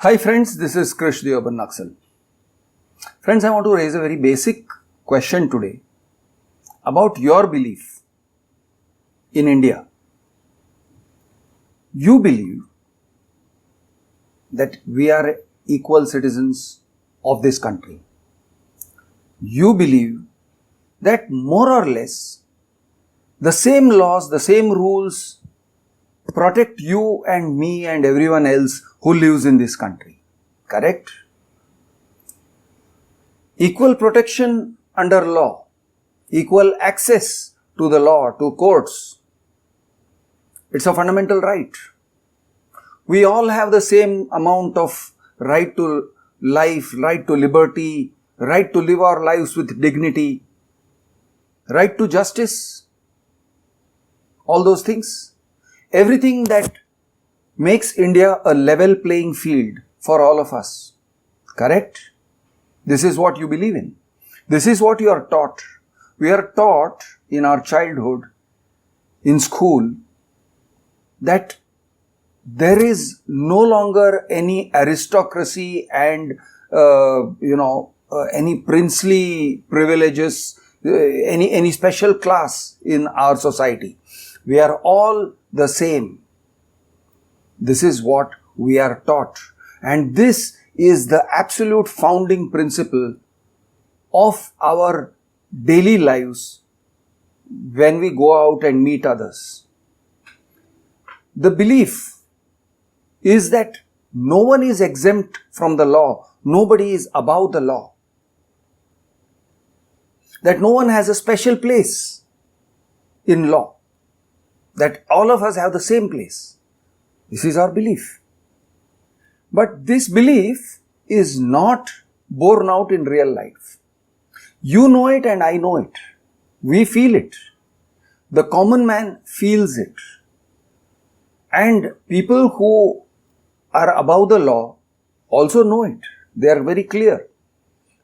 Hi friends, this is Krish, the Urban Naxal. Friends, I want to raise a very basic question today about your belief in India. You believe that we are equal citizens of this country. You believe that more or less the same laws, the same rules protect you and me and everyone else who lives in this country. Correct? Equal protection under law, equal access to the law, to courts. It's a fundamental right. We all have the same amount of right to life, right to liberty, right to live our lives with dignity, right to justice. All those things. Everything that makes India a level playing field for all of us. Correct? This is what you believe in. This is what you are taught. We are taught in our childhood, in school, that there is no longer any aristocracy and any princely privileges, any special class in our society. We are all the same. This is what we are taught. And this is the absolute founding principle of our daily lives when we go out and meet others. The belief is that no one is exempt from the law. Nobody is above the law. That no one has a special place in law. That all of us have the same place. This is our belief. But this belief is not borne out in real life. You know it and I know it. We feel it. The common man feels it. And people who are above the law also know it. They are very clear.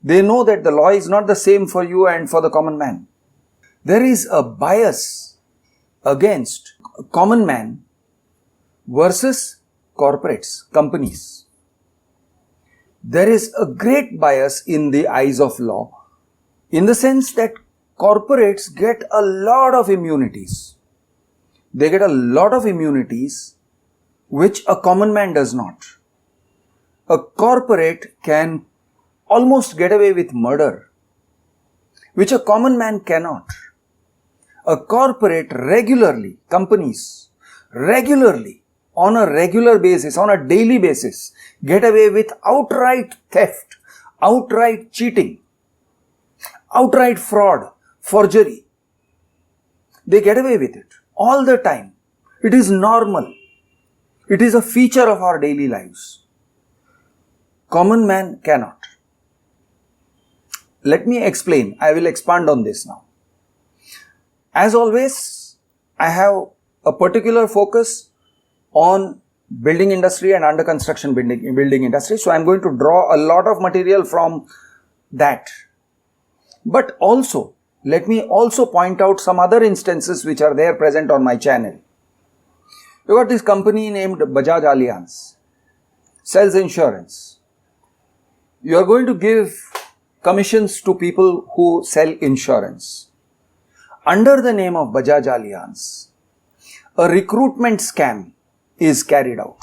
They know that the law is not the same for you and for the common man. There is a bias against a common man versus corporates, companies. There is a great bias in the eyes of law in the sense that corporates get a lot of immunities. They get a lot of immunities which a common man does not. A corporate can almost get away with murder, which a common man cannot. A corporate regularly, companies regularly, on a regular basis, on a daily basis, get away with outright theft, outright cheating, outright fraud, forgery. They get away with it all the time. It is normal. It is a feature of our daily lives. Common man cannot. Let me explain. I will expand on this now. As always, I have a particular focus on building industry and under construction building industry. So I am going to draw a lot of material from that. But also, let me also point out some other instances which are there present on my channel. You got this company named Bajaj Allianz, sells insurance. You are going to give commissions to people who sell insurance. Under the name of Bajaj Allianz, a recruitment scam is carried out.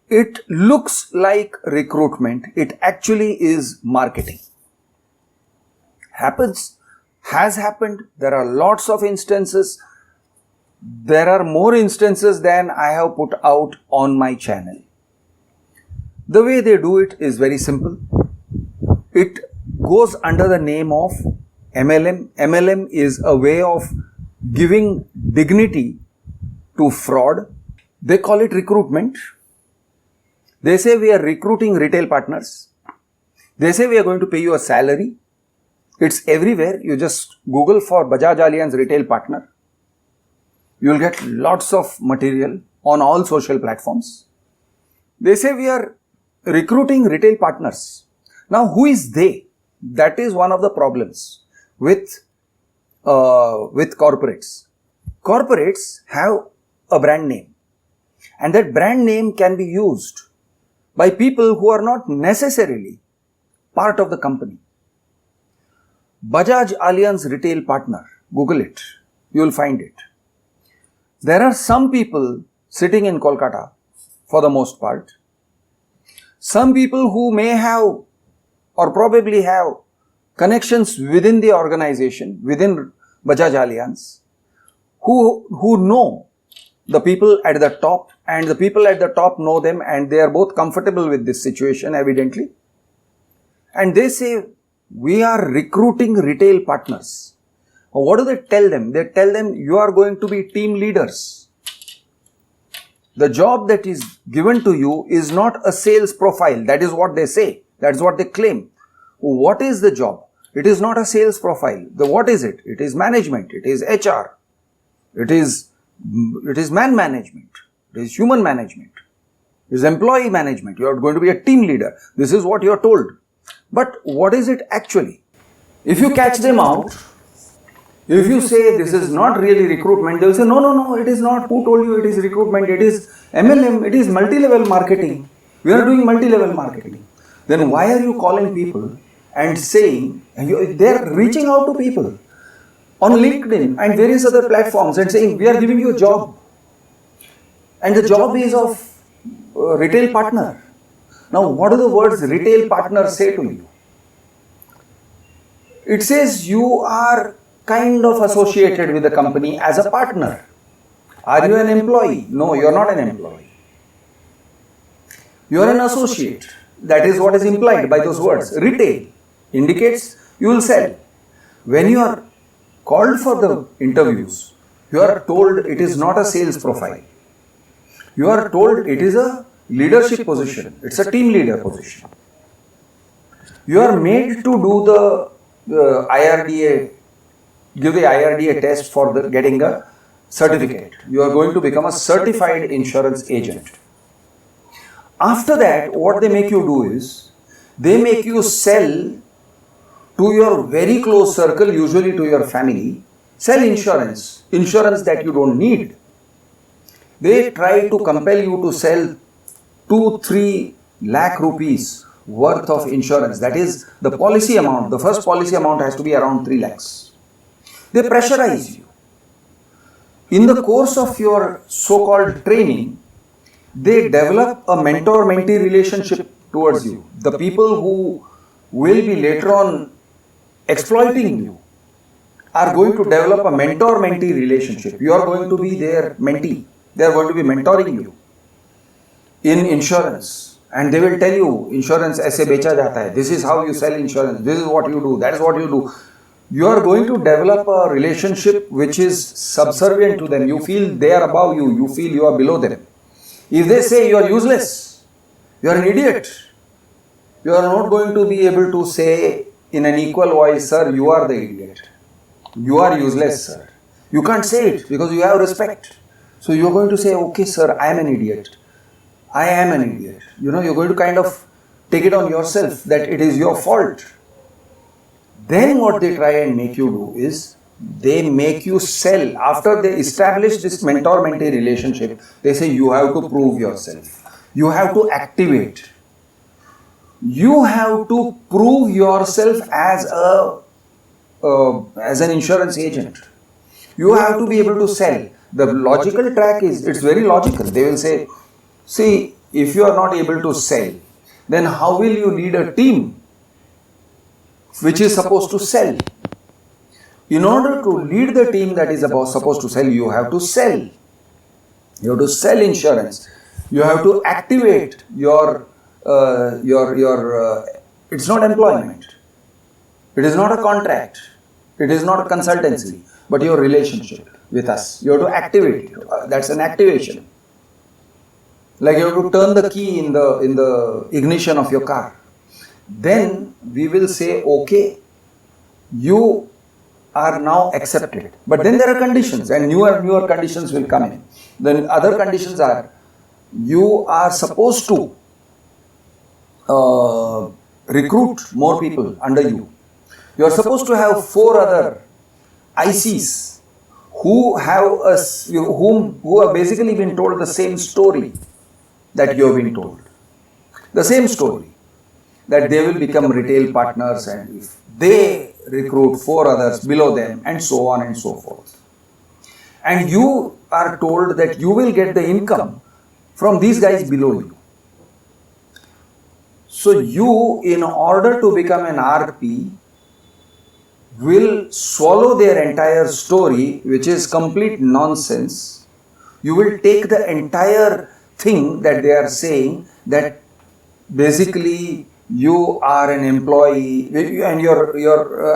It looks like recruitment. It actually is marketing. Has happened. There are lots of instances. There are more instances than I have put out on my channel. The way they do it is very simple. It goes under the name of MLM. MLM is a way of giving dignity to fraud. They call it recruitment. They say we are recruiting retail partners. They say we are going to pay you a salary. It's everywhere. You just Google for Bajaj Allianz retail partner. You will get lots of material on all social platforms. They say we are recruiting retail partners. Now, who is they? That is one of the problems with corporates. Corporates have a brand name And that brand name can be used by people who are not necessarily part of the company. Bajaj Allianz retail partner. Google it. You will find it. There are some people sitting in Kolkata, for the most part. Some people who may have or probably have connections within the organization, within Bajaj Allianz, who know the people at the top, and the people at the top know them, and they are both comfortable with this situation evidently. And they say, we are recruiting retail partners. What do they tell them? They tell them, you are going to be team leaders. The job that is given to you is not a sales profile. That is what they say. That is what they claim. What is the job? It is not a sales profile. What is it? It is management. It is HR. It is man management. It is human management. It is employee management. You are going to be a team leader. This is what you are told. But what is it actually? If you catch them out, if you say this is not really recruitment, they will say, no, it is not. Who told you it is recruitment? It is MLM, it is multi-level marketing. We are doing multi-level marketing. Then why are you calling people and saying, they are reaching out to people on LinkedIn and various other platforms and saying, we are giving you a job. And the job is of retail partner. Now, what do the words retail partner say to you? It says you are kind of associated with the company as a partner. Are you an employee? No, you are not an employee. You are an associate. That is what is implied by those words. Retail indicates you will sell. When you are called for the interviews, you are told it is not a sales profile. You are told it is a leadership position. It's a team leader position. You are made to do the IRDA, give the IRDA test for getting a certificate. You are going to become a certified insurance agent. After that, what they make you do is, they make you sell to your very close circle, usually to your family, sell insurance that you don't need. They try to compel you to sell 2-3 lakh rupees worth of insurance. That is the policy amount. The first policy amount has to be around 3 lakhs. They pressurize you. In the course of your so-called training, they develop a mentor-mentee relationship towards you. The people who will be later on exploiting you are going to develop a mentor-mentee relationship. You are going to be their mentee. They are going to be mentoring you in insurance. And they will tell you, insurance aise becha jata hai. This is how you sell insurance. This is what you do. That is what you do. You are going to develop a relationship which is subservient to them. You feel they are above you. You feel you are below them. If they say you are useless, you are an idiot, you are not going to be able to say in an equal voice, sir, you are the idiot. You are useless, sir. You can't say it because you have respect. So you are going to say, okay, sir, I am an idiot. I am an idiot. You are going to kind of take it on yourself that it is your fault. Then what they try and make you do is, they make you sell. After they establish this mentor-mentee relationship, they say you have to prove yourself. You have to activate. You have to prove yourself as an insurance agent. You have to be able to sell. The logical track is, it's very logical. They will say, see, if you are not able to sell, then how will you lead a team which is supposed to sell? In order to lead the team that is supposed to sell, you have to sell. You have to sell insurance. You have to activate your it's not employment. It is not a contract. It is not a consultancy, but your relationship with us. You have to activate it. That's an activation. Like you have to turn the key in the ignition of your car. Then we will say, okay, you are now accepted. But then there are conditions, and newer conditions will come in. Then other conditions are, you are supposed to recruit more people under you. You are supposed to have 4 other ICs who have basically been told the same story that you have been told. The same story, that they will become retail partners and if they recruit 4 others below them and so on and so forth. And you are told that you will get the income from these guys below you. So you, in order to become an RP, will swallow their entire story, which is complete nonsense. You will take the entire thing that they are saying, that basically you are an employee and your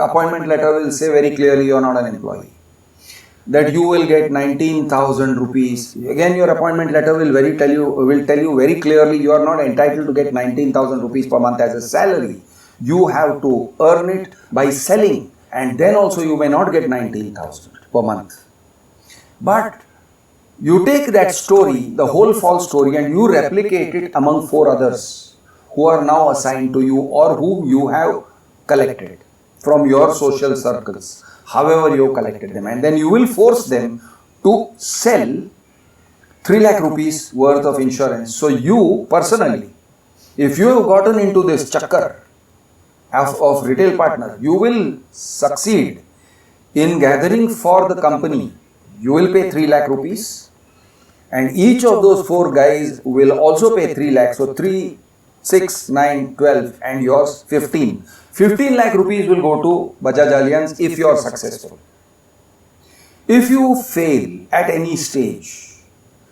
appointment letter will say very clearly you are not an employee. That you will get 19,000 rupees. Again, your appointment letter will tell you very clearly you are not entitled to get 19,000 rupees per month as a salary. You have to earn it by selling, and then also you may not get 19,000 per month. But you take that story, the whole false story, and you replicate it among 4 others who are now assigned to you or who you have collected from your social circles, however you collected them, and then you will force them to sell 3 lakh rupees worth of insurance. So you personally, if you have gotten into this chakkar of retail partner, you will succeed in gathering for the company. You will pay 3 lakh rupees and each of those 4 guys will also pay 3 lakhs. So 3, 6, 9, 12 and yours 15. 15 lakh rupees will go to Bajaj Allianz if you are successful. If you fail at any stage,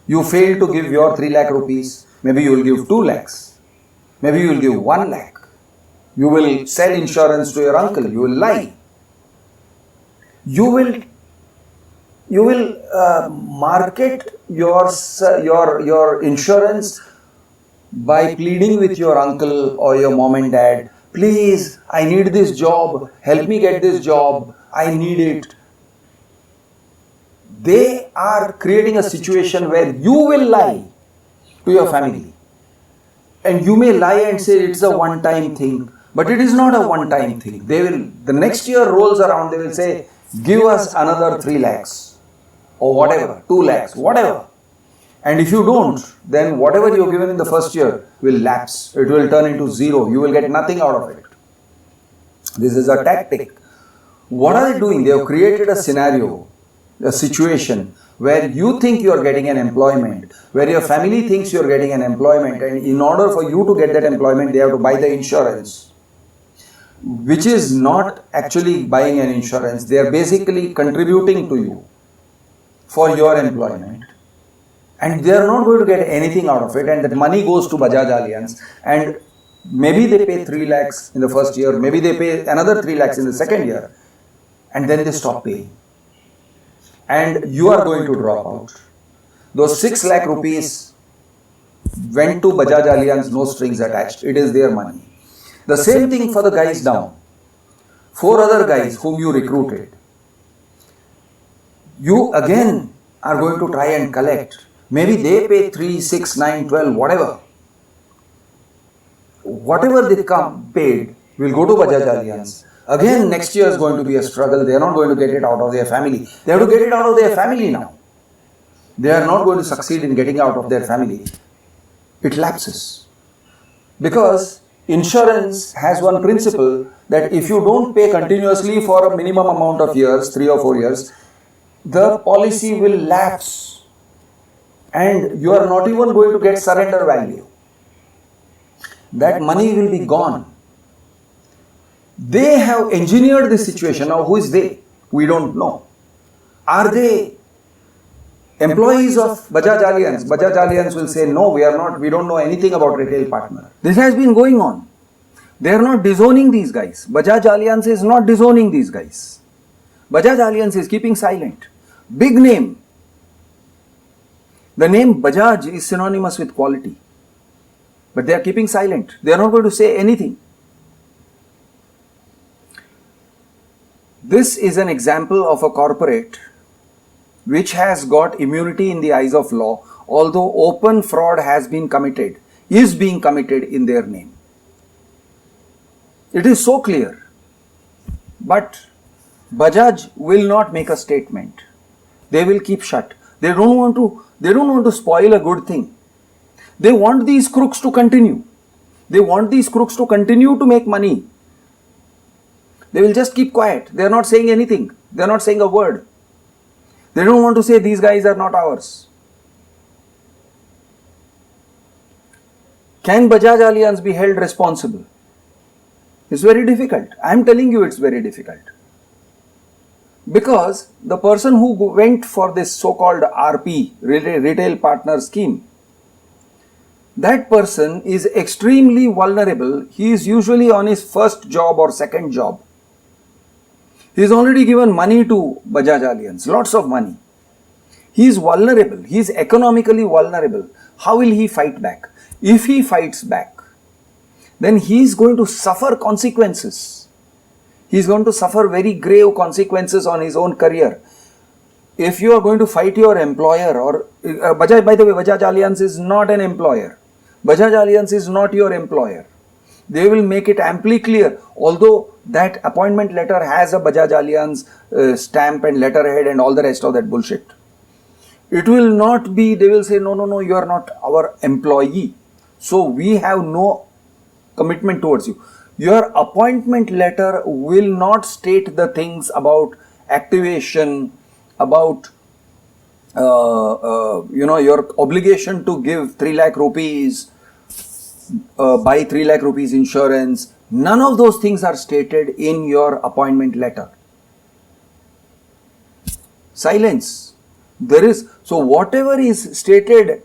you fail to give your 3 lakh rupees, maybe you will give 2 lakhs, maybe you will give 1 lakh. You will sell insurance to your uncle, you will lie. You will market your insurance by pleading with your uncle or your mom and dad, please, I need this job, help me get this job, I need it. They are creating a situation where you will lie to your family. And you may lie and say it's a one-time thing, but it is not a one-time thing. The next year rolls around, they will say, give us another 3 lakhs or whatever, 2 lakhs, whatever. And if you don't, then whatever you have given in the first year will lapse. It will turn into zero. You will get nothing out of it. This is a tactic. What are they doing? They have created a scenario, a situation where you think you are getting an employment, where your family thinks you are getting an employment, and in order for you to get that employment, they have to buy the insurance, which is not actually buying an insurance. They are basically contributing to you for your employment. And they are not going to get anything out of it, and that money goes to Bajaj Allianz, and maybe they pay 3 lakhs in the first year, maybe they pay another 3 lakhs in the second year, and then they stop paying. And you are going to drop out. Those 6 lakh rupees went to Bajaj Allianz, no strings attached. It is their money. The same thing for the guys down. 4 other guys whom you recruited. You again are going to try and collect. Maybe they pay 3, 6, 9, 12, whatever. Whatever they paid will go to Bajaj Allianz. Again, next year is going to be a struggle. They are not going to get it out of their family. They have to get it out of their family now. They are not going to succeed in getting out of their family. It lapses. Because insurance has one principle, that if you don't pay continuously for a minimum amount of years, 3 or 4 years, the policy will lapse. And you are not even going to get surrender value. That money will be gone. They have engineered this situation. Now, who is they? We don't know. Are they employees of Bajaj Allianz? Bajaj Allianz will say, no, we are not. We don't know anything about retail partner. This has been going on. They are not disowning these guys. Bajaj Allianz is not disowning these guys. Bajaj Allianz is keeping silent. Big name. The name Bajaj is synonymous with quality. But they are keeping silent. They are not going to say anything. This is an example of a corporate which has got immunity in the eyes of law, although open fraud has been committed, is being committed in their name. It is so clear. But Bajaj will not make a statement. They will keep shut. They don't want to spoil a good thing. They want these crooks to continue. They want these crooks to continue to make money. They will just keep quiet. They are not saying anything. They are not saying a word. They don't want to say these guys are not ours. Can Bajaj Allianz be held responsible? It's very difficult. I am telling you it's very difficult. Because the person who went for this so-called RP, retail partner scheme, that person is extremely vulnerable. He is usually on his first job or second job. He has already given money to Bajaj Allianz, lots of money. He is vulnerable. He is economically vulnerable. How will he fight back? If he fights back, then he is going to suffer consequences. He is going to suffer very grave consequences on his own career. If you are going to fight your employer, or Bajaj, by the way, Bajaj Allianz is not an employer. Bajaj Allianz is not your employer. They will make it amply clear, although that appointment letter has a Bajaj Allianz stamp and letterhead and all the rest of that bullshit. It will not be, they will say, no, you are not our employee. So we have no commitment towards you. Your appointment letter will not state the things about activation, about your obligation to give 3 lakh rupees, buy 3 lakh rupees insurance. None of those things are stated in your appointment letter. Silence. So whatever is stated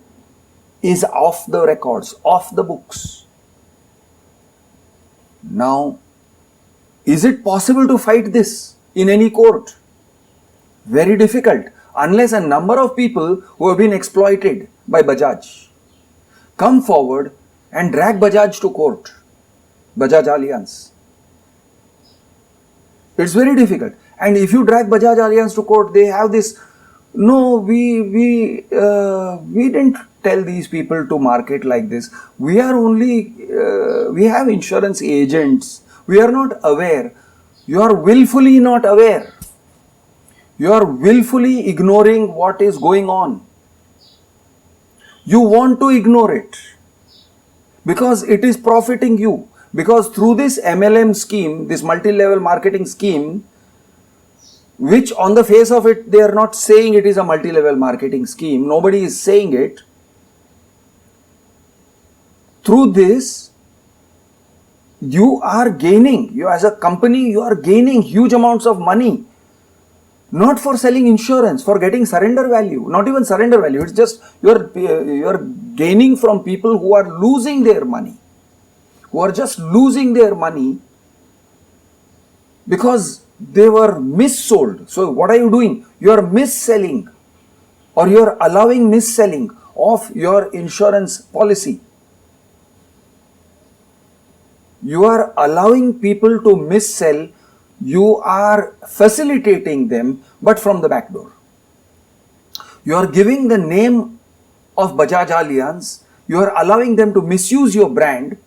is off the records, off the books. Now, is it possible to fight this in any court? Very difficult, unless a number of people who have been exploited by Bajaj come forward and drag Bajaj to court, Bajaj Allianz. It's very difficult. And if you drag Bajaj Allianz to court, they have this, no, we didn't tell these people to market like this. We are only, we have insurance agents. We are not aware. You are willfully not aware. You are willfully ignoring what is going on. You want to ignore it because it is profiting you. Because through this MLM scheme, this multi-level marketing scheme, which on the face of it, they are not saying it is a multi-level marketing scheme. Nobody is saying it. Through this, you are gaining, you as a company, you are gaining huge amounts of money. Not for selling insurance, for getting surrender value, not even surrender value. It's just you are gaining from people who are losing their money, who are just losing their money because they were missold. So what are you doing? You are mis-selling, or you are allowing mis-selling of your insurance policy. You are allowing people to mis-sell. You are facilitating them, but from the back door. You are giving the name of Bajaj Allianz. You are allowing them to misuse your brand,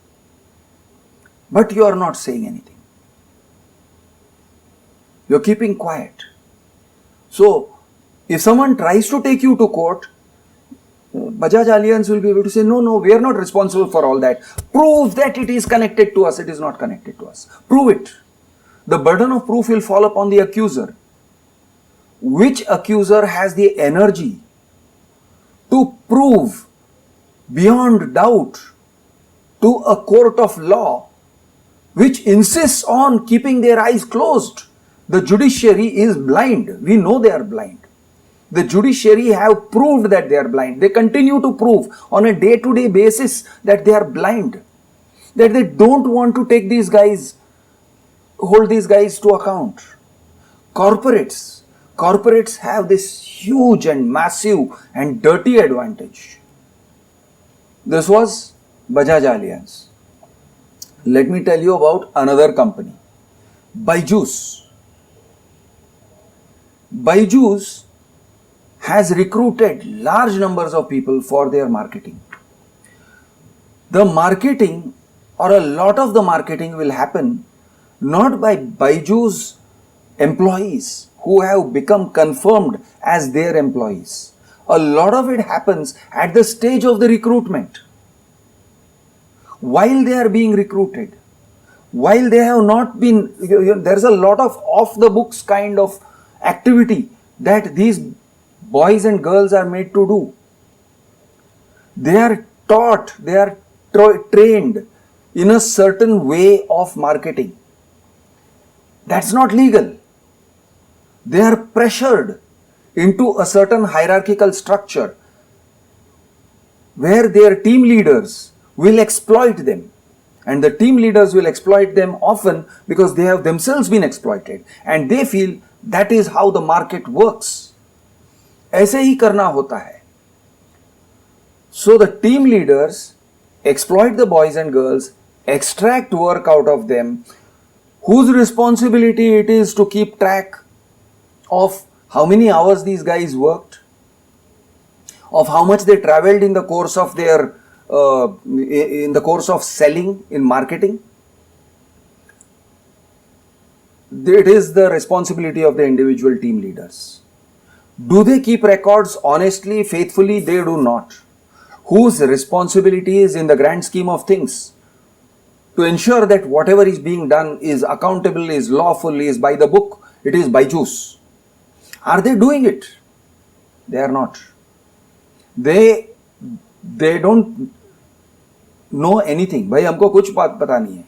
but you are not saying anything. You are keeping quiet. So, if someone tries to take you to court, Bajaj Allianz will be able to say, no, we are not responsible for all that. Prove that it is connected to us. It is not connected to us. Prove it. The burden of proof will fall upon the accuser. Which accuser has the energy to prove beyond doubt to a court of law which insists on keeping their eyes closed? The judiciary is blind. We know they are blind. The judiciary have proved that they are blind. They continue to prove on a day-to-day basis that they are blind. That they don't want to take these guys, hold these guys to account. Corporates have this huge and massive and dirty advantage. This was Bajaj Allianz. Let me tell you about another company, Byju. Byju has recruited large numbers of people for their marketing. The marketing, or a lot of the marketing, will happen not by Byju's employees who have become confirmed as their employees. A lot of it happens at the stage of the recruitment. While they are being recruited, while they have not been, there's a lot of off the books kind of activity that these boys and girls are made to do. They are taught, they are trained in a certain way of marketing. That's not legal. They are pressured into a certain hierarchical structure where their team leaders will exploit them. And the team leaders will exploit them often because they have themselves been exploited and they feel that is how the market works. ऐसे ही करना होता है. So the team leaders exploit the boys and girls, extract work out of them, whose responsibility it is to keep track of how many hours these guys worked, of how much they traveled in the course of their in the course of selling in marketing. It is the responsibility of the individual team leaders. Do they keep records honestly, faithfully? They do not. Whose responsibility is in the grand scheme of things to ensure that whatever is being done is accountable, is lawful, is by the book? It is Byju's. Are they doing it? They are not. They don't know anything. भाई हमको कुछ बात पता नहीं है.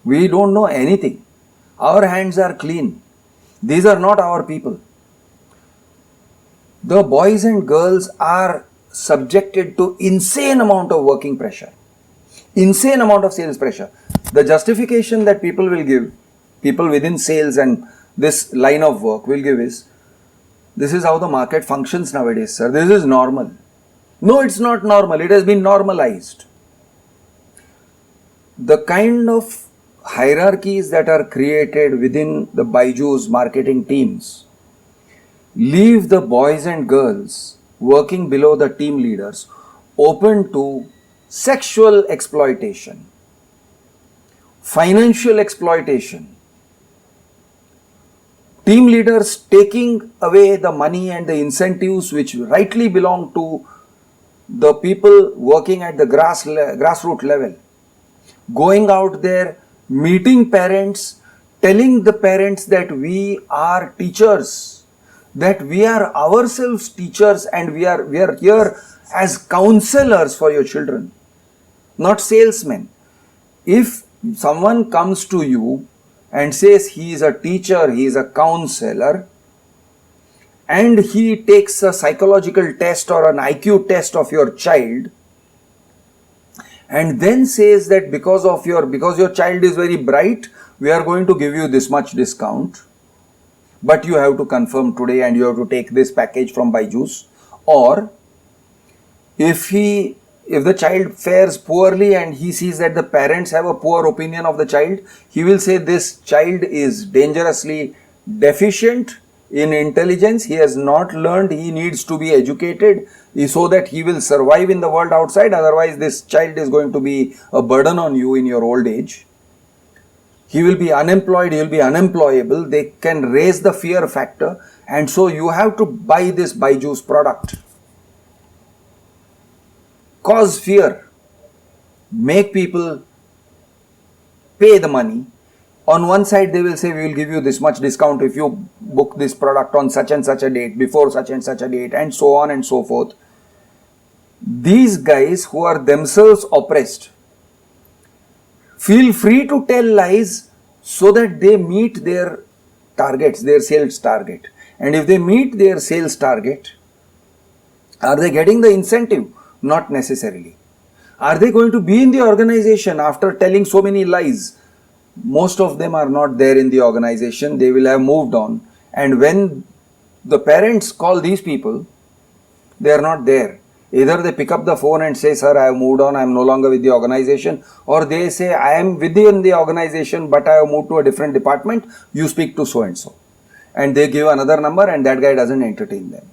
We don't know anything. Our hands are clean. These are not our people. The boys and girls are subjected to insane amount of working pressure, insane amount of sales pressure. The justification that people will give, people within sales and this line of work will give is, this is how the market functions nowadays, sir. This is normal. No, it's not normal. It has been normalized. The kind of hierarchies that are created within the Byju's marketing teams leave the boys and girls working below the team leaders open to sexual exploitation, financial exploitation, team leaders taking away the money and the incentives which rightly belong to the people working at the grassroots level, going out there, meeting parents, telling the parents that we are teachers, that we are ourselves teachers and we are here as counselors for your children, not salesmen. If someone comes to you and says he is a teacher, he is a counselor, and he takes a psychological test or an IQ test of your child, and then says that because your child is very bright, we are going to give you this much discount, but you have to confirm today and you have to take this package from Byju's. Or if the child fares poorly and he sees that the parents have a poor opinion of the child, he will say this child is dangerously deficient in intelligence, he has not learned, he needs to be educated so that he will survive in the world outside, otherwise this child is going to be a burden on you in your old age. He will be unemployed, he will be unemployable, they can raise the fear factor, and so you have to buy this Byju's product. Cause fear, make people pay the money. On one side they will say we will give you this much discount if you book this product on such and such a date, before such and such a date, and so on and so forth. These guys who are themselves oppressed feel free to tell lies so that they meet their targets, their sales target. And if they meet their sales target, are they getting the incentive? Not necessarily. Are they going to be in the organization after telling so many lies? Most of them are not there in the organization. They will have moved on. And when the parents call these people, they are not there. Either they pick up the phone and say, sir, I have moved on, I am no longer with the organization. Or they say, I am within the organization, but I have moved to a different department. You speak to so and so. And they give another number and that guy doesn't entertain them.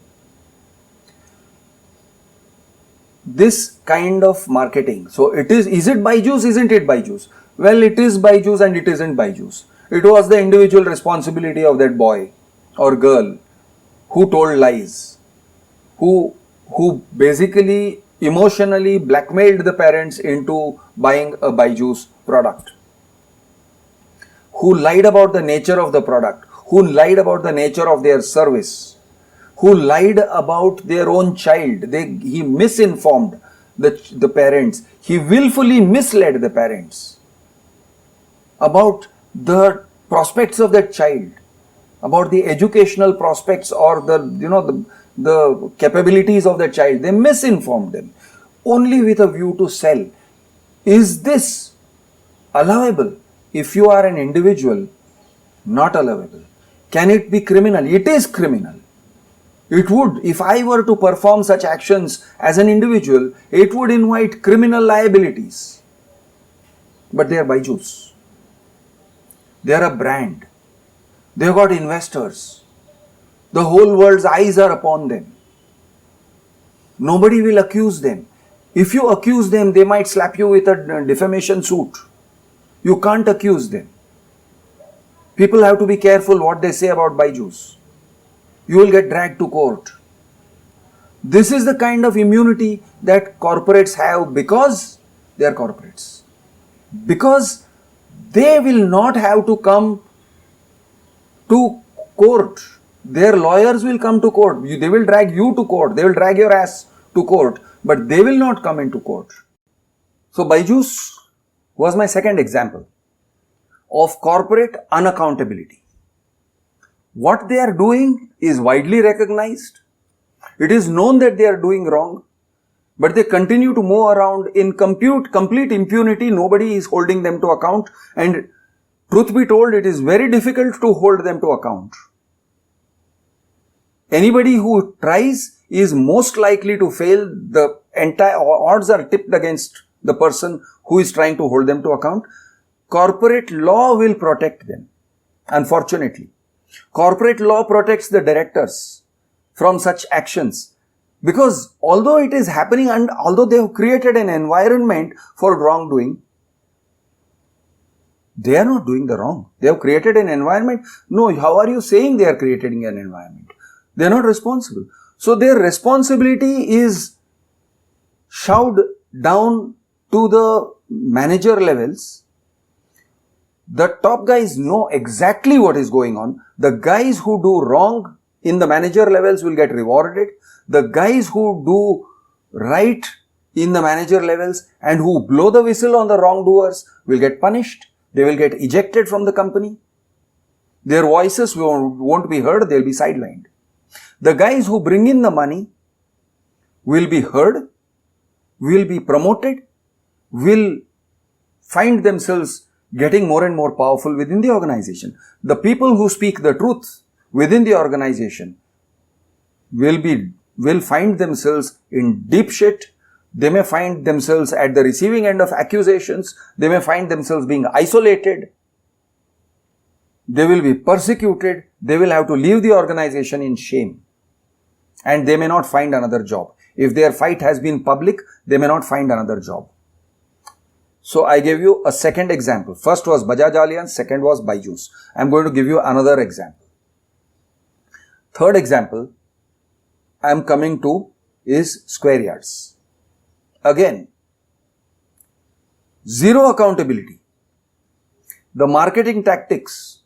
This kind of marketing. So it is it Byju's? Isn't it Byju's? Well, it is Byju's and it isn't Byju's. It was the individual responsibility of that boy or girl who told lies, who basically emotionally blackmailed the parents into buying a Byju's product, who lied about the nature of the product, who lied about the nature of their service, who lied about their own child. He misinformed the parents. He willfully misled the parents about the prospects of that child, about the educational prospects or the capabilities of the child. They misinformed them only with a view to sell. Is this allowable? If you are an individual, not allowable. Can it be criminal? It is criminal. It would, if I were to perform such actions as an individual, it would invite criminal liabilities. But they are Byju's. They are a brand. They have got investors. The whole world's eyes are upon them. Nobody will accuse them. If you accuse them, they might slap you with a defamation suit. You can't accuse them. People have to be careful what they say about Byju's. You will get dragged to court. This is the kind of immunity that corporates have because they are corporates. Because they will not have to come to court. Their lawyers will come to court. They will drag you to court. They will drag your ass to court. But they will not come into court. So Byju's was my second example of corporate unaccountability. What they are doing is widely recognized. It is known that they are doing wrong, but they continue to move around in complete impunity. Nobody is holding them to account, and truth be told, it is very difficult to hold them to account. Anybody who tries is most likely to fail. The entire odds are tipped against the person who is trying to hold them to account. Corporate law will protect them. Unfortunately, corporate law protects the directors from such actions, because although it is happening and although they have created an environment for wrongdoing, they are not doing the wrong. They have created an environment. No, how are you saying they are creating an environment? They are not responsible. So their responsibility is shoved down to the manager levels. The top guys know exactly what is going on. The guys who do wrong in the manager levels will get rewarded. The guys who do right in the manager levels and who blow the whistle on the wrongdoers will get punished. They will get ejected from the company. Their voices won't be heard. They'll be sidelined. The guys who bring in the money will be heard, will be promoted, will find themselves getting more and more powerful within the organization. The people who speak the truth within the organization will find themselves in deep shit. They may find themselves at the receiving end of accusations. They may find themselves being isolated. They will be persecuted. They will have to leave the organization in shame. And they may not find another job. If their fight has been public, they may not find another job. So I gave you a second example. First was Bajaj Allianz, second was Byju's. I am going to give you another example. Third example I am coming to is square yards. Again, zero accountability. The marketing tactics,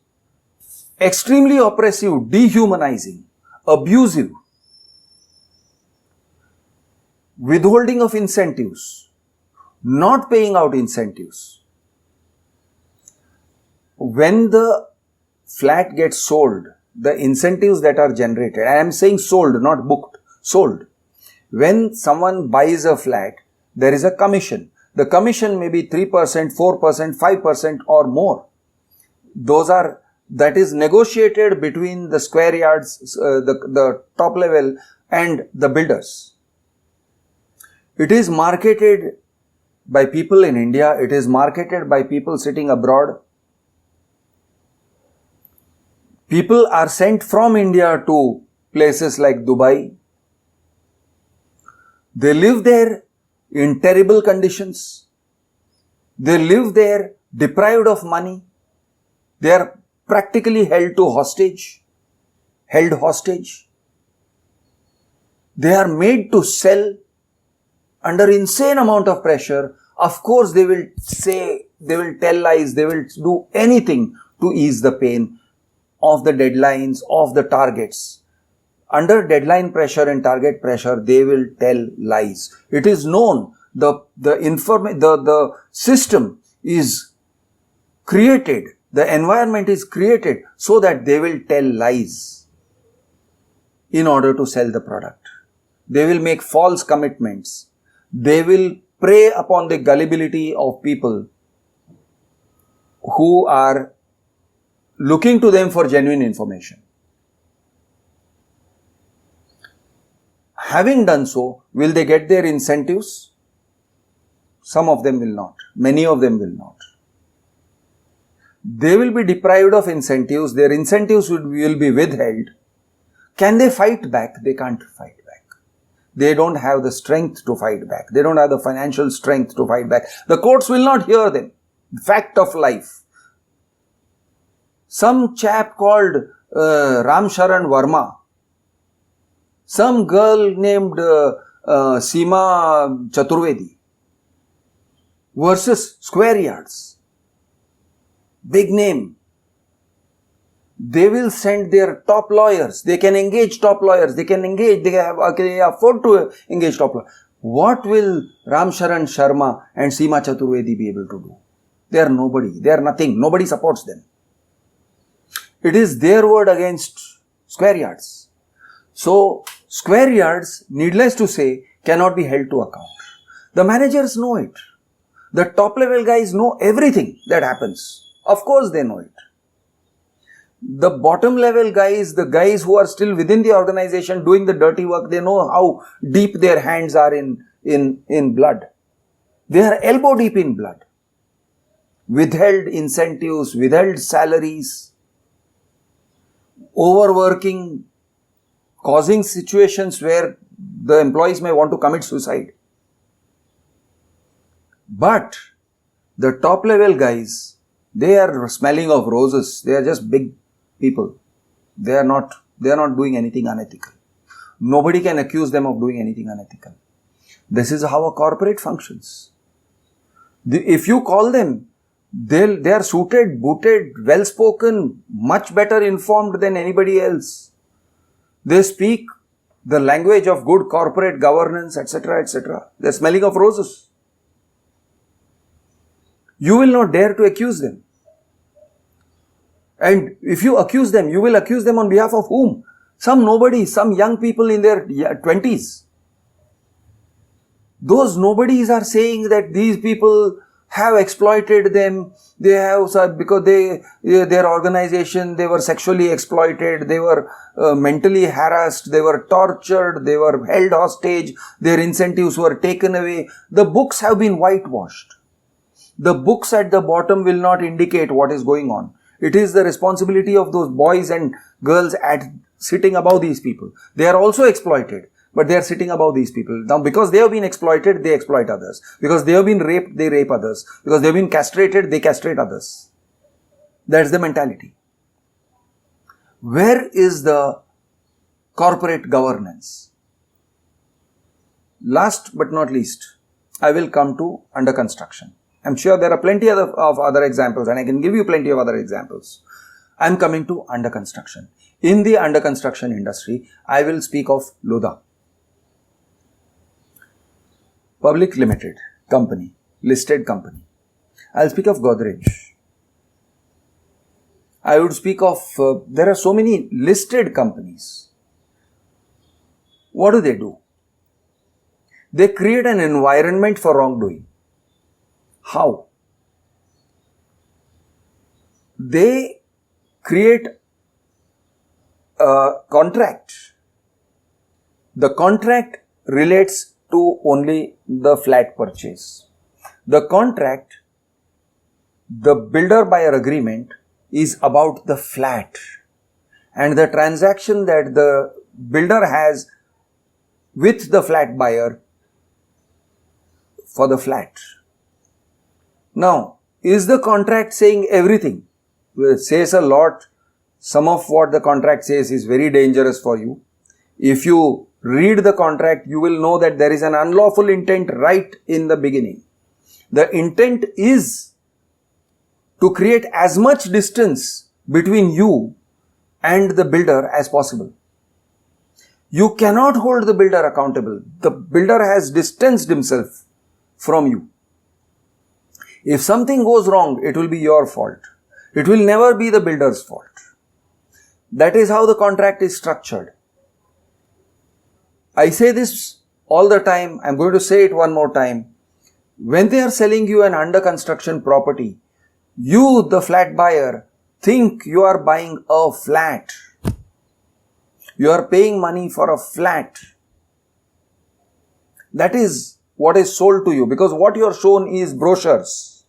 extremely oppressive, dehumanizing, abusive, withholding of incentives, not paying out incentives. When the flat gets sold, the incentives that are generated, I am saying sold, not booked, sold. When someone buys a flat, there is a commission. The commission may be 3%, 4%, 5% or more. That is negotiated between the square yards, the top level and the builders. It is marketed by people in India. It is marketed by people sitting abroad. People are sent from India to places like Dubai. They live there in terrible conditions. They live there deprived of money. They are practically held to hostage, held hostage. They are made to sell under insane amount of pressure. Of course, they will say, they will tell lies, they will do anything to ease the pain of the deadlines, of the targets. Under deadline pressure and target pressure, they will tell lies. It is known, the system is created, the environment is created so that they will tell lies in order to sell the product. They will make false commitments. They will prey upon the gullibility of people who are looking to them for genuine information. Having done so, will they get their incentives? Some of them will not. Many of them will not. They will be deprived of incentives. Their incentives will be withheld. Can they fight back? They can't fight back. They don't have the strength to fight back. They don't have the financial strength to fight back. The courts will not hear them. Fact of life. Some chap called Ram Sharan Verma, some girl named Seema Chaturvedi versus Square Yards. Big name. They will send their top lawyers. They can engage top lawyers. They can afford to engage top lawyers. What will Ram Sharan Sharma and Seema Chaturvedi be able to do? They are nobody. They are nothing. Nobody supports them. It is their word against Square Yards. So, Square Yards, needless to say, cannot be held to account. The managers know it. The top level guys know everything that happens. Of course they know it. The bottom level guys, the guys who are still within the organization doing the dirty work, they know how deep their hands are in blood. They are elbow deep in blood. Withheld incentives, withheld salaries, overworking, causing situations where the employees may want to commit suicide. But the top level guys, they are smelling of roses. They are just big people. They are not doing anything unethical. Nobody can accuse them of doing anything unethical. This is how a corporate functions. If you call them, they are suited, booted, well-spoken, much better informed than anybody else. They speak the language of good corporate governance, etc., etc. They are smelling of roses. You will not dare to accuse them. And if you accuse them, you will accuse them on behalf of whom? Some nobody, some young people in their 20s. Those nobodies are saying that these people have exploited them. They have, because their organization, they were sexually exploited, they were mentally harassed, they were tortured, they were held hostage, their incentives were taken away. The books have been whitewashed. The books at the bottom will not indicate what is going on. It is the responsibility of those boys and girls sitting above these people. They are also exploited, but they are sitting above these people. Now, because they have been exploited, they exploit others. Because they have been raped, they rape others. Because they have been castrated, they castrate others. That's the mentality. Where is the corporate governance? Last but not least, I will come to under construction. I'm sure there are plenty of other examples, and I can give you plenty of other examples. I'm coming to under construction. In the under construction industry, I will speak of Lodha. Public limited company, listed company. I'll speak of Godrej. I would speak of, there are so many listed companies. What do? They create an environment for wrongdoing. How? They create a contract. The contract relates to only the flat purchase. The contract, the builder-buyer agreement, is about the flat and the transaction that the builder has with the flat buyer for the flat. Now, is the contract saying everything? It says a lot, some of what the contract says is very dangerous for you. If you read the contract, you will know that there is an unlawful intent right in the beginning. The intent is to create as much distance between you and the builder as possible. You cannot hold the builder accountable. The builder has distanced himself from you. If something goes wrong, it will be your fault. It will never be the builder's fault. That is how the contract is structured. I say this all the time. I'm going to say it one more time. When they are selling you an under construction property, you, the flat buyer, think you are buying a flat. You are paying money for a flat. That is what is sold to you, because what you are shown is brochures.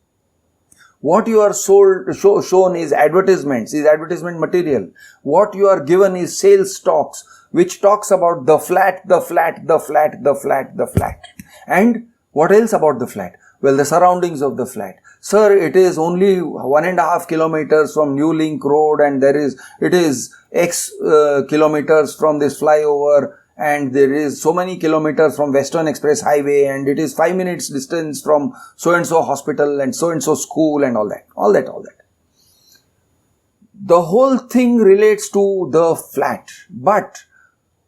What you are shown is advertisements, is advertisement material. What you are given is sales talks, which talks about the flat, the flat, the flat, the flat, the flat. And what else about the flat? Well, the surroundings of the flat. Sir, it is only 1.5 kilometers from New Link Road, and it is X kilometers from this flyover, and there is so many kilometers from Western Express Highway, and it is 5 minutes distance from so-and-so hospital and so-and-so school and all that. The whole thing relates to the flat. But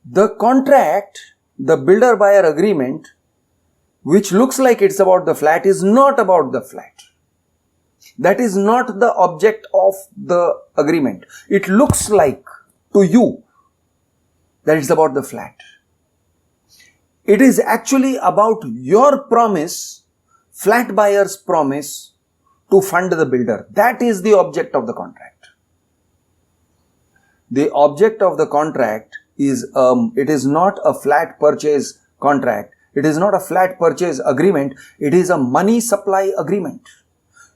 the contract, the builder-buyer agreement, which looks like it's about the flat, is not about the flat. That is not the object of the agreement. It looks like to you that it's about the flat. It is actually about your promise, flat buyer's promise, to fund the builder. That is the object of the contract. The object of the contract is, it is not a flat purchase contract. It is not a flat purchase agreement. It is a money supply agreement.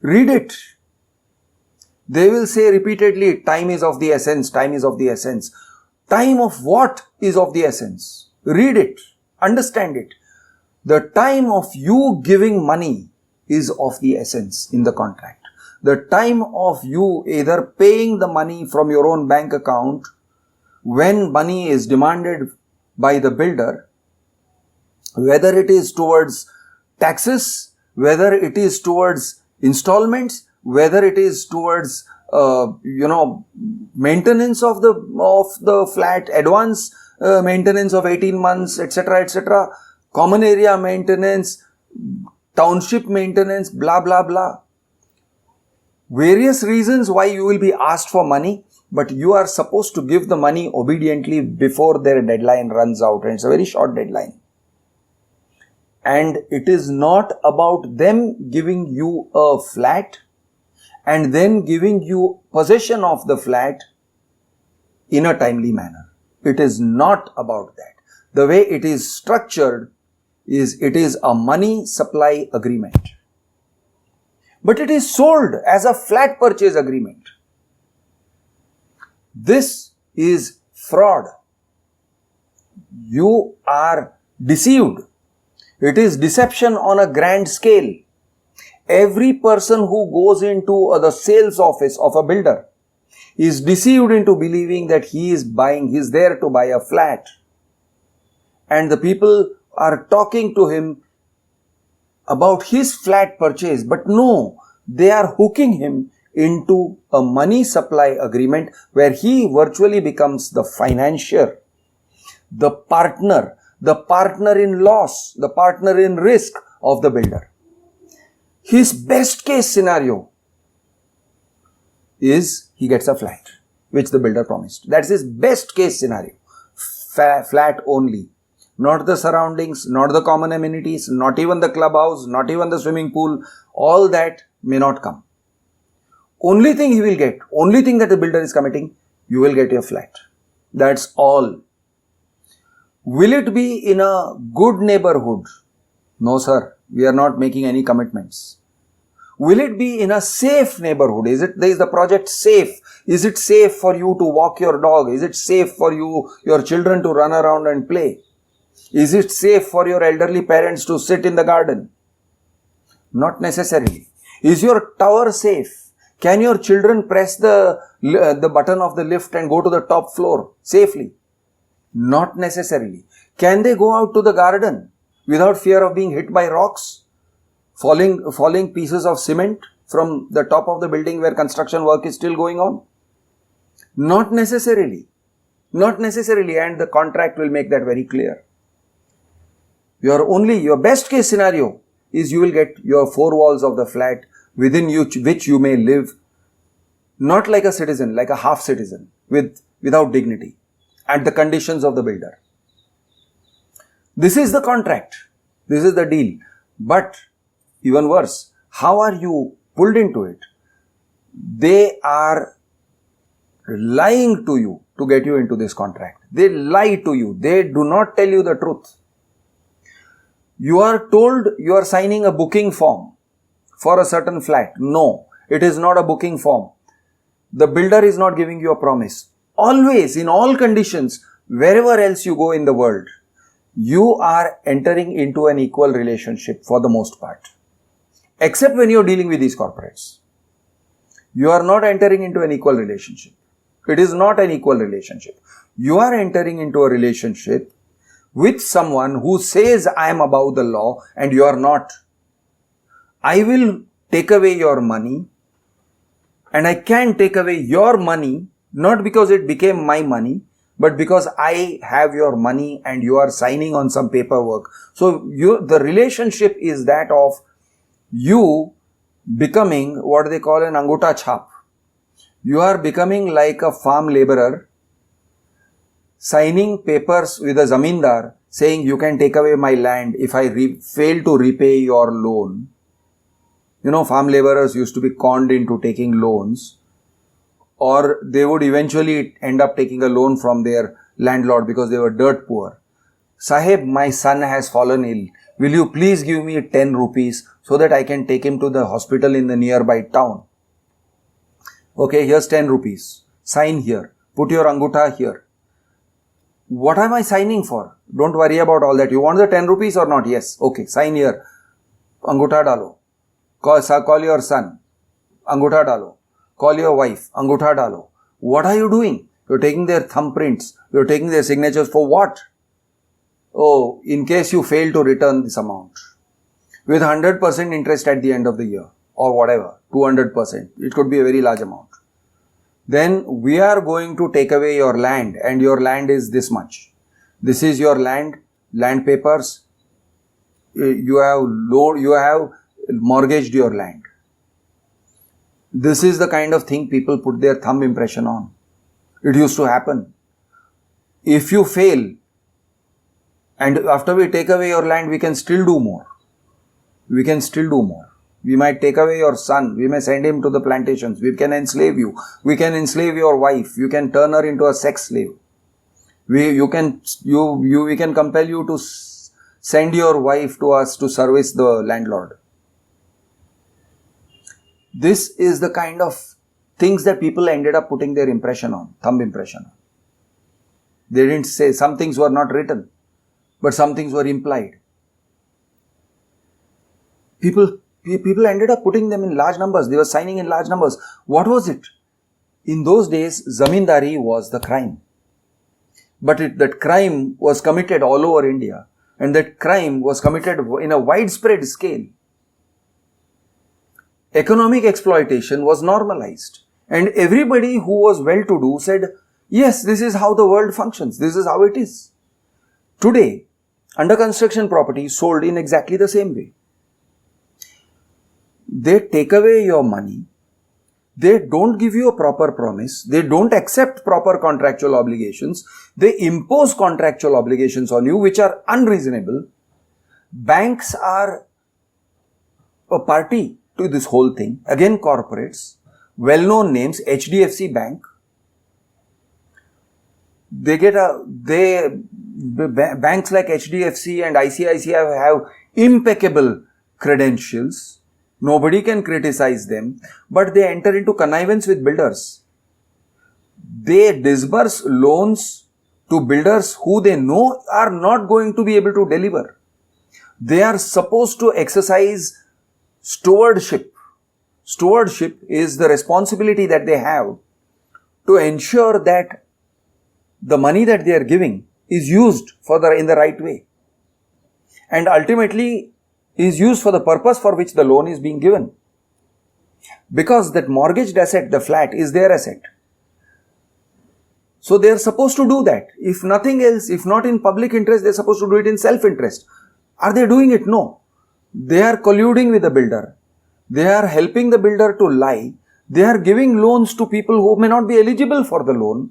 Read it. They will say repeatedly, time is of the essence, time is of the essence. Time of what is of the essence? Read it. Understand it. The time of you giving money is of the essence in the contract. The time of you either paying the money from your own bank account when money is demanded by the builder, whether it is towards taxes, whether it is towards installments, whether it is towards maintenance of the flat, advance maintenance of 18 months, etc., common area maintenance, township maintenance, blah blah blah. Various reasons why you will be asked for money, but you are supposed to give the money obediently before their deadline runs out, and it's a very short deadline. And it is not about them giving you a flat and then giving you possession of the flat in a timely manner. It is not about that. The way it is structured is, it is a money supply agreement. But it is sold as a flat purchase agreement. This is fraud. You are deceived. It is deception on a grand scale. Every person who goes into the sales office of a builder is deceived into believing that he is there to buy a flat. And the people are talking to him about his flat purchase. But no, they are hooking him into a money supply agreement where he virtually becomes the financier, the partner in loss, the partner in risk of the builder. His best case scenario is he gets a flat, which the builder promised. That's his best case scenario. Flat only. Not the surroundings, not the common amenities, not even the clubhouse, not even the swimming pool. All that may not come. Only thing he will get, only thing that the builder is committing, you will get your flat. That's all. Will it be in a good neighborhood? No, sir. We are not making any commitments. Will it be in a safe neighborhood? Is the project safe? Is it safe for you to walk your dog? Is it safe for your children to run around and play? Is it safe for your elderly parents to sit in the garden? Not necessarily. Is your tower safe? Can your children press the button of the lift and go to the top floor safely? Not necessarily. Can they go out to the garden without fear of being hit by rocks, falling pieces of cement from the top of the building where construction work is still going on? Not necessarily. Not necessarily, and the contract will make that very clear. Your best case scenario is you will get your four walls of the flat within which you may live, not like a citizen, like a half citizen, without dignity, at the conditions of the builder. This is the contract. This is the deal. But even worse, how are you pulled into it? They are lying to you to get you into this contract. They lie to you. They do not tell you the truth. You are told you are signing a booking form for a certain flat. No, it is not a booking form. The builder is not giving you a promise. Always, in all conditions, wherever else you go in the world, you are entering into an equal relationship for the most part. Except when you are dealing with these corporates. You are not entering into an equal relationship. It is not an equal relationship. You are entering into a relationship with someone who says, I am above the law and you are not. I will take away your money, and I can take away your money not because it became my money, but because I have your money and you are signing on some paperwork. So the relationship is that of you becoming what they call an anguta chhap. You are becoming like a farm laborer, signing papers with a zamindar saying you can take away my land if I fail to repay your loan. You know, farm laborers used to be conned into taking loans, or they would eventually end up taking a loan from their landlord because they were dirt poor. Sahib, my son has fallen ill. Will you please give me 10 rupees so that I can take him to the hospital in the nearby town? Okay, here's 10 rupees. Sign here. Put your angutha here. What am I signing for? Don't worry about all that. You want the 10 rupees or not? Yes. Okay, sign here. Angutha dalo. Call your son. Angutha dalo. Call your wife. Angutha dalo. What are you doing? You're taking their thumbprints. You're taking their signatures for what? Oh, in case you fail to return this amount. With 100% interest at the end of the year. Or whatever. 200%. It could be a very large amount. Then we are going to take away your land, and your land is this much. This is your land papers. You have mortgaged your land. This is the kind of thing people put their thumb impression on. It used to happen. If you fail, and after we take away your land, we can still do more. We can still do more. We might take away your son. We may send him to the plantations. We can enslave you. We can enslave your wife. You can turn her into a sex slave. We can compel you to send your wife to us to service the landlord. This is the kind of things that people ended up putting their impression on, thumb impression on. They didn't say, some things were not written, but some things were implied. People ended up putting them in large numbers. They were signing in large numbers. What was it? In those days, zamindari was the crime. But that crime was committed all over India. And that crime was committed in a widespread scale. Economic exploitation was normalized. And everybody who was well-to-do said, yes, this is how the world functions. This is how it is. Today, under construction property is sold in exactly the same way. They take away your money. They don't give you a proper promise. They don't accept proper contractual obligations. They impose contractual obligations on you which are unreasonable. Banks are a party to this whole thing. Again, corporates, well-known names, HDFC Bank. Banks like HDFC and ICICI have impeccable credentials. Nobody can criticize them, but they enter into connivance with builders. They disburse loans to builders who they know are not going to be able to deliver. They are supposed to exercise stewardship. stewardship is the responsibility that they have to ensure that the money that they are giving is used in the right way, and ultimately is used for the purpose for which the loan is being given. Because that mortgaged asset, the flat, is their asset. So they are supposed to do that. If nothing else, if not in public interest, they are supposed to do it in self-interest. Are they doing it? No. They are colluding with the builder. They are helping the builder to lie. They are giving loans to people who may not be eligible for the loan,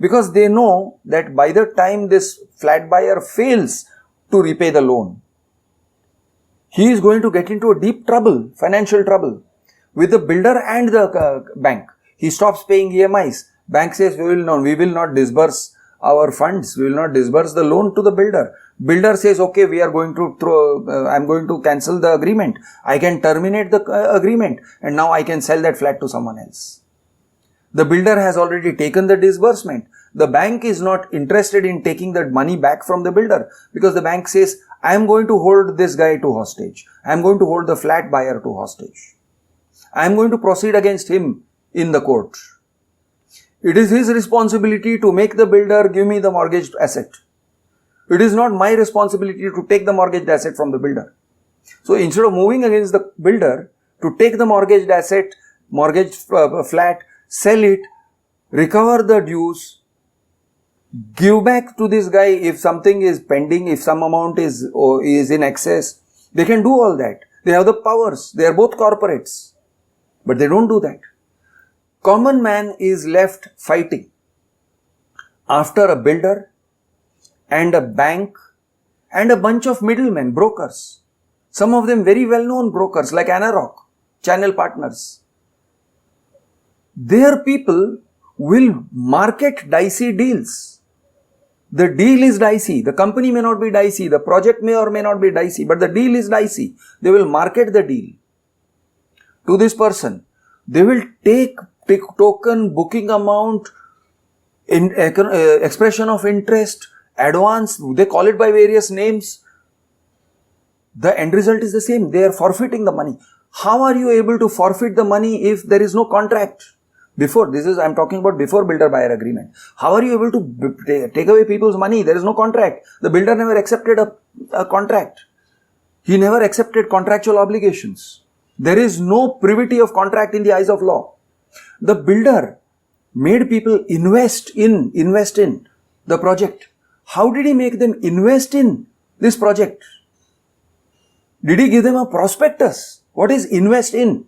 because they know that by the time this flat buyer fails to repay the loan, he is going to get into a deep trouble, financial trouble, with the builder and the bank. He stops paying EMIs. Bank says, we will not disburse our funds. We will not disburse the loan to the builder. Builder says, okay, I'm going to cancel the agreement. I can terminate the agreement, and now I can sell that flat to someone else. The builder has already taken the disbursement. The bank is not interested in taking that money back from the builder, because the bank says, I am going to hold this guy to hostage. I am going to hold the flat buyer to hostage. I am going to proceed against him in the court. It is his responsibility to make the builder give me the mortgaged asset. It is not my responsibility to take the mortgaged asset from the builder. So instead of moving against the builder to take the mortgaged asset, mortgaged flat, sell it, recover the dues, give back to this guy if something is pending, if some amount is in excess, they can do all that. They have the powers. They are both corporates. But they don't do that. Common man is left fighting after a builder and a bank and a bunch of middlemen, brokers. Some of them very well-known brokers like Anarock, channel partners. Their people will market dicey deals. The deal is dicey. The company may not be dicey. The project may or may not be dicey, but the deal is dicey. They will market the deal to this person. They will take token, booking amount, expression of interest, advance, they call it by various names. The end result is the same. They are forfeiting the money. How are you able to forfeit the money if there is no contract? I'm talking about before builder-buyer agreement. How are you able to take away people's money? There is no contract. The builder never accepted a contract. He never accepted contractual obligations. There is no privity of contract in the eyes of law. The builder made people invest in the project. How did he make them invest in this project? Did he give them a prospectus? What is invest in?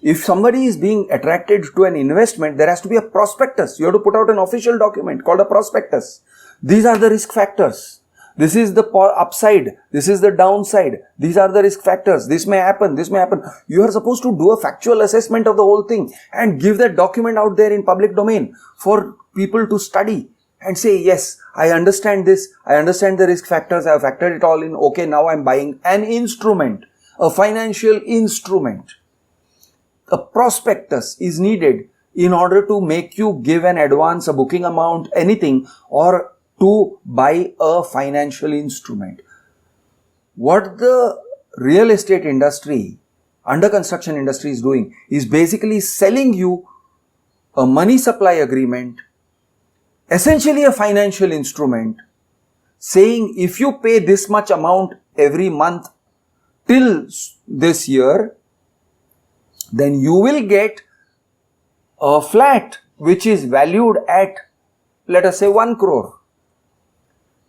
If somebody is being attracted to an investment, there has to be a prospectus. You have to put out an official document called a prospectus. These are the risk factors. This is the upside. This is the downside. These are the risk factors. This may happen. This may happen. You are supposed to do a factual assessment of the whole thing and give that document out there in public domain for people to study and say, yes, I understand this. I understand the risk factors. I have factored it all in. Okay, now I am buying an instrument, a financial instrument. A prospectus is needed in order to make you give an advance, a booking amount, anything, or to buy a financial instrument. What the real estate industry, under construction industry is doing is basically selling you a money supply agreement, essentially a financial instrument, saying if you pay this much amount every month till this year, then you will get a flat which is valued at, let us say, 1 crore.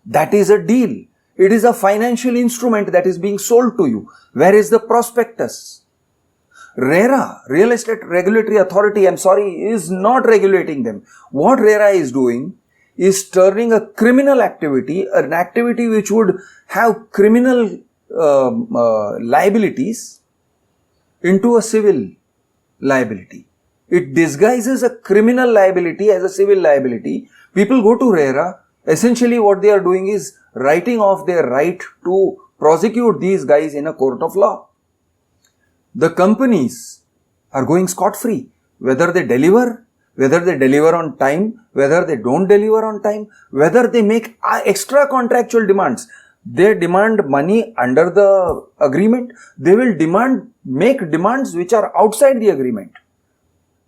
That is a deal. It is a financial instrument that is being sold to you. Where is the prospectus? RERA, Real Estate Regulatory Authority, is not regulating them. What RERA is doing is turning a criminal activity, an activity which would have criminal liabilities, into a civil liability. It disguises a criminal liability as a civil liability. People go to RERA. Essentially what they are doing is writing off their right to prosecute these guys in a court of law. The companies are going scot-free, whether they deliver on time, whether they don't deliver on time, whether they make extra contractual demands. they demand money under the agreement. They will make demands which are outside the agreement.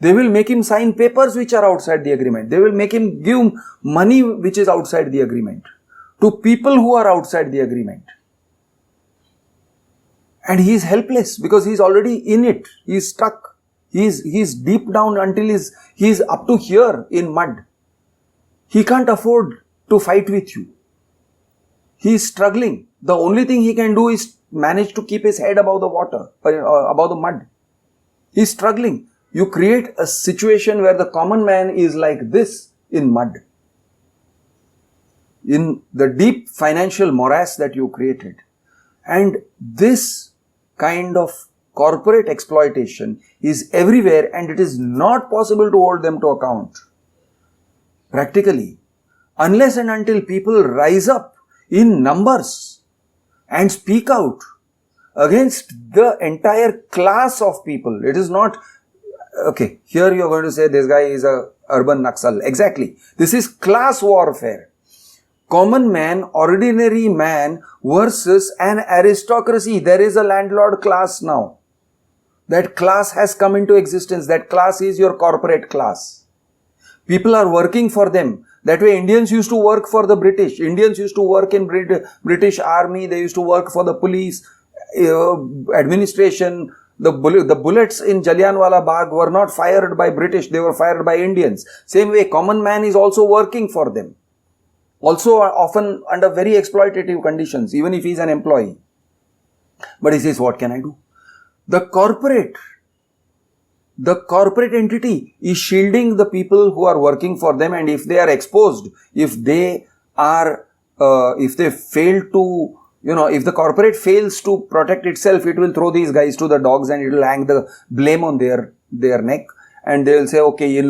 They will make him sign papers which are outside the agreement. They will make him give money which is outside the agreement to people who are outside the agreement. And he is helpless because he is already in it. He is stuck. He is deep down until he is up to here in mud. He can't afford to fight with you. He is struggling. The only thing he can do is manage to keep his head above the water, above the mud. He is struggling. You create a situation where the common man is like this in mud. In the deep financial morass that you created. And this kind of corporate exploitation is everywhere, and it is not possible to hold them to account. Practically, unless and until people rise up in numbers and speak out against the entire class of people. It is not, okay, here you are going to say this guy is a urban Naxal. Exactly. This is class warfare. Common man, ordinary man versus an aristocracy. There is a landlord class now. That class has come into existence. That class is your corporate class. People are working for them. That way Indians used to work for the British. Indians used to work in British army. They used to work for the police, administration. The bullets in Jallianwala Bagh were not fired by British. They were fired by Indians. Same way, common man is also working for them. Also often under very exploitative conditions, even if he is an employee. But he says, what can I do? The corporate entity is shielding the people who are working for them, and if they are exposed, if they fail to, if the corporate fails to protect itself, it will throw these guys to the dogs and it will hang the blame on their neck, and they will say, okay,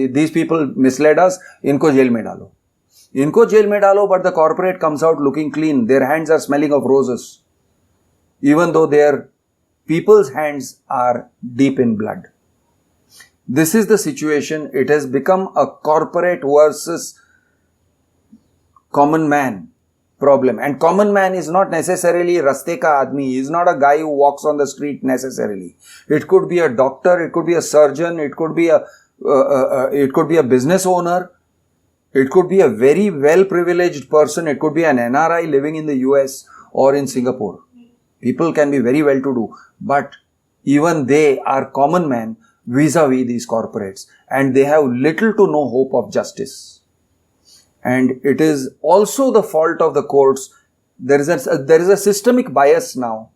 these people misled us, inko jail mein dalo. Inko jail mein dalo, but the corporate comes out looking clean. Their hands are smelling of roses, even though their people's hands are deep in blood. This is the situation. It has become a corporate versus common man problem. And common man is not necessarily raste ka aadmi. He is not a guy who walks on the street necessarily. It could be a doctor. It could be a surgeon. It could be a business owner. It could be a very well privileged person. It could be an NRI living in the US or in Singapore. People can be very well to do, but even they are common men vis-a-vis these corporates, and they have little to no hope of justice. And it is also the fault of the courts. There is a systemic bias now.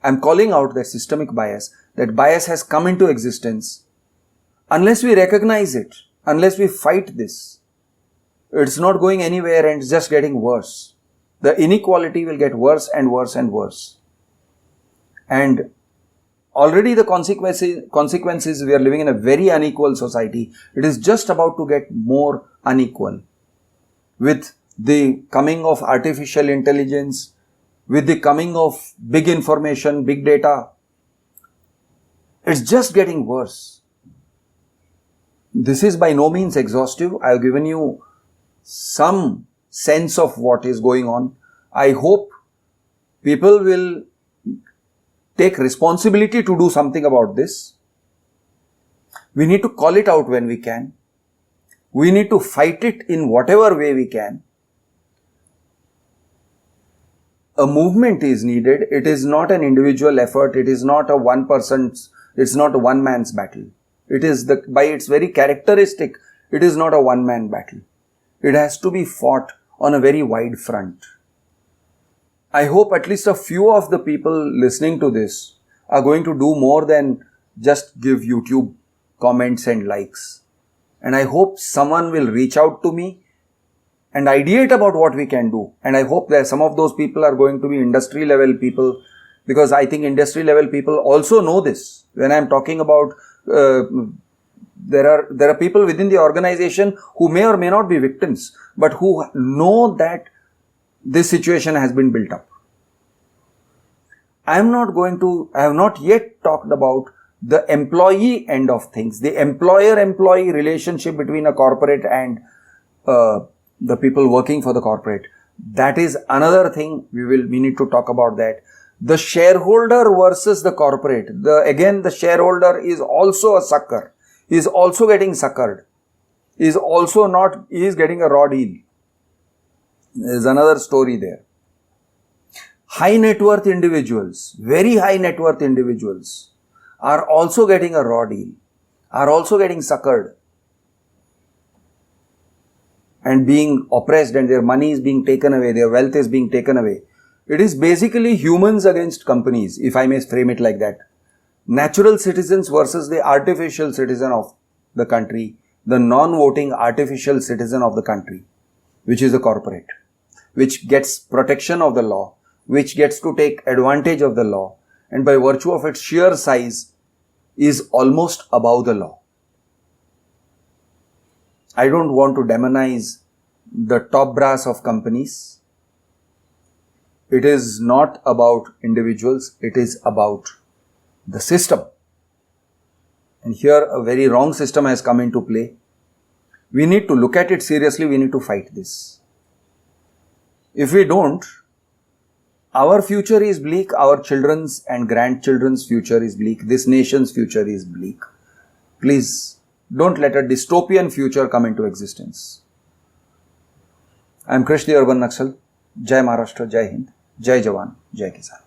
I'm calling out that systemic bias. That bias has come into existence. Unless we recognize it, unless we fight this, it's not going anywhere and it's just getting worse. The inequality will get worse and worse and worse. And already the consequences, we are living in a very unequal society. It is just about to get more unequal. With the coming of artificial intelligence, with the coming of big information, big data, it's just getting worse. This is by no means exhaustive. I have given you some sense of what is going on. I hope people will take responsibility to do something about this. We need to call it out when we can. We need to fight it in whatever way we can. A movement is needed. It is not an individual effort. It is not it's not a one man's battle. It is by its very characteristic, it is not a one man battle. It has to be fought on a very wide front. I hope at least a few of the people listening to this are going to do more than just give YouTube comments and likes. And I hope someone will reach out to me and ideate about what we can do. And I hope that some of those people are going to be industry level people, because I think industry level people also know this. When I'm talking about there are people within the organization who may or may not be victims, but who know that this situation has been built up. I have not yet talked about the employee end of things, the employer-employee relationship between a corporate and the people working for the corporate. That is another thing we need to talk about that. The shareholder versus the corporate. Again, the shareholder is also a sucker. He is also getting suckered. He is getting a raw deal. There is another story there. High net worth individuals, very high net worth individuals are also getting a raw deal, are also getting suckered and being oppressed, and their money is being taken away, their wealth is being taken away. It is basically humans against companies, if I may frame it like that. Natural citizens versus the artificial citizen of the country, the non-voting artificial citizen of the country, which is the corporate, which gets protection of the law, which gets to take advantage of the law, and by virtue of its sheer size is almost above the law. I don't want to demonize the top brass of companies. It is not about individuals, it is about the system. And here a very wrong system has come into play. We need to look at it seriously, we need to fight this. If we don't, our future is bleak, our children's and grandchildren's future is bleak, this nation's future is bleak. Please don't let a dystopian future come into existence. I am Krish, the Urban Naxal. Jai Maharashtra, Jai Hind, Jai Jawan, Jai Kisan.